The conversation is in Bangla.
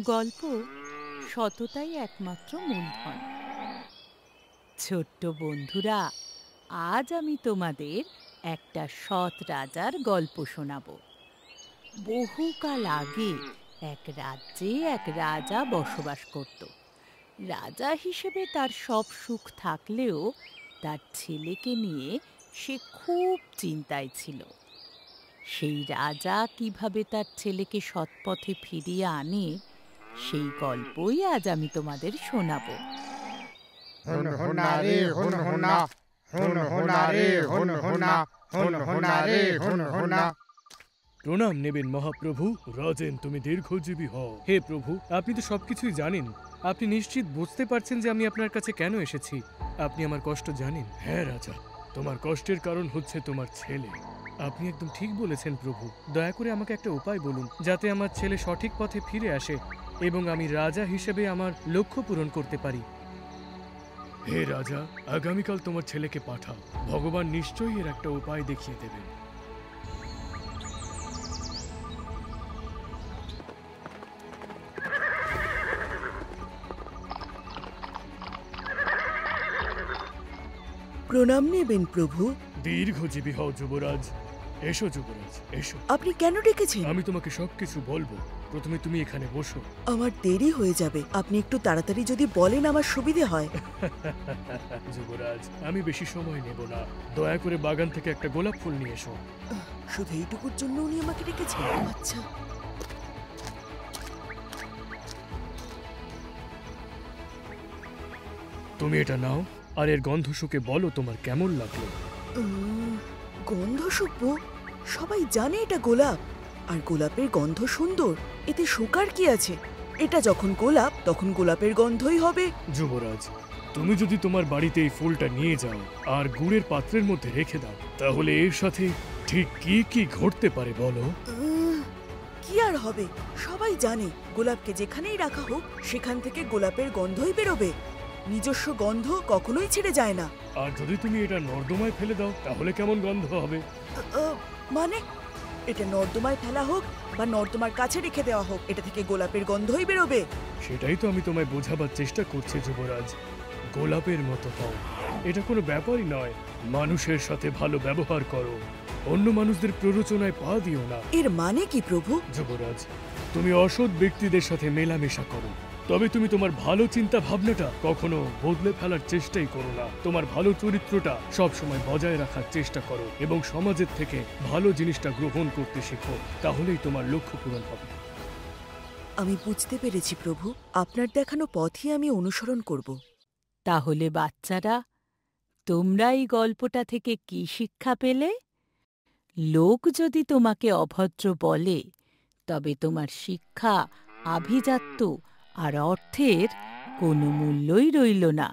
গল্প সততাই একমাত্র মূলধন। ছোট্ট বন্ধুরা, আজ আমি তোমাদের একটা সৎ রাজার গল্প শোনাব। বহুকাল আগে এক রাজ্যে এক রাজা বসবাস করত। রাজা হিসেবে তার সব সুখ থাকলেও তার ছেলেকে নিয়ে সে খুব চিন্তায় ছিল। সেই রাজা কিভাবে তার ছেলেকে সৎপথে ফিরিয়ে আনে, সেই গল্পই আজ আমি তোমাদের শোনাবো। হুন হুনা রে হুন হুনা, হুন হুনা রে হুন হুনা, হুন হুনা রে হুন হুনা। প্রণাম নেবেন মহাপ্রভু। রাজেন, তুমি দীর্ঘজীবী হও। হে প্রভু, আপনি তো সবকিছুই জানেন। আপনি নিশ্চিত বুঝতে পারছেন যে আমি আপনার কাছে কেন এসেছি। আপনি আমার কষ্ট জানেন। হ্যাঁ রাজা, তোমার কষ্টের কারণ হচ্ছে তোমার ছেলে। আপনি একদম ঠিক বলেছেন প্রভু। দয়া করে আমাকে একটা উপায় বলুন, যাতে আমার ছেলে সঠিক পথে ফিরে আসে এবং আমি রাজা হিসেবে আমার লক্ষ্য পূরণ করতে পারি। হে রাজা, আগামীকাল তোমার ছেলেকে পাঠাও। ভগবান নিশ্চয়ই এর একটা উপায় দেখিয়ে দেবেন। প্রণাম নেবেন প্রভু। দীর্ঘজীবী হও যুবরাজ। এসো যুবরাজ, এসো। আপনি কেন ডেকেছেন? আমি তোমাকে সবকিছু বলবো। প্রথমে তুমি এখানে বসো। আমার দেরি হয়ে যাবে, আপনি একটু তাড়াতাড়ি যদি বলেন আমার সুবিধে হয়। যুবরাজ, আমি বেশি সময় নেব না। দয়া করে বাগান থেকে একটা গোলাপ ফুল নিয়ে এসো। শুধু এইটুকুর জন্য উনি আমাকে ডেকেছেন? আচ্ছা। তুমি এটা নাও, আর এর গন্ধ শুকে বলো তোমার কেমন লাগলো। গন্ধ শুকবো? সবাই জানে এটা গোলাপ, আর গোলাপের গন্ধ সুন্দর। এতে শোকার কি আছে? এটা যখন গোলাপ, তখন গোলাপের গন্ধই হবে। যুবরাজ, তুমি যদি তোমার বাড়িতে এই ফুলটা নিয়ে যাও আর গুড়ের পাত্রের মধ্যে রেখে দাও, তাহলে এর সাথে ঠিক কি কি ঘটতে পারে বলো। কি আর হবে? সবাই জানে গোলাপকে যেখানেই রাখা হোক সেখান থেকে গোলাপের গন্ধই বেরোবে। নিজস্ব গন্ধ কখনোই ছেড়ে যায় না। আর যদি তুমি এটা নর্দমায় ফেলে দাও, তাহলে কেমন গন্ধ হবে? মানে এটা নর্দমায় ফেলা হোক বা নর্দমার কাছে রেখে দেওয়া হোক, এটা থেকে গোলাপের গন্ধই বেরোবে। সেটাই তো আমি তোমায় বোঝাবার চেষ্টা করছি যুবরাজ। গোলাপের মতো হও, এটা কোনো ব্যাপারই নয়। মানুষের সাথে ভালো ব্যবহার করো, অন্য মানুষদের প্ররোচনায় পা দিও না। এর মানে কি প্রভু? যুবরাজ, তুমি অসৎ ব্যক্তিদের সাথে মেলামেশা করো, তবে তুমি তোমার ভালো চিন্তা ভাবনাটা কখনো বদলে ফেলার চেষ্টাই করো না। তোমার ভালো চরিত্রটা সব সময় বজায় রাখার চেষ্টা করো এবং সমাজের থেকে ভালো জিনিসটা গ্রহণ করতে শেখো, তাহলেই তোমার লক্ষ্য পূরণ হবে। আমি বুঝতে পেরেছি প্রভু, আপনার দেখানো পথই আমি অনুসরণ করব। তাহলে বাচ্চারা, তোমরা এই গল্পটা থেকে কি শিক্ষা পেলে? লোক যদি তোমাকে অভদ্র বলে, তবে তোমার শিক্ষা, আভিজাত্য আর অর্থের কোনো মূল্যই রইল না।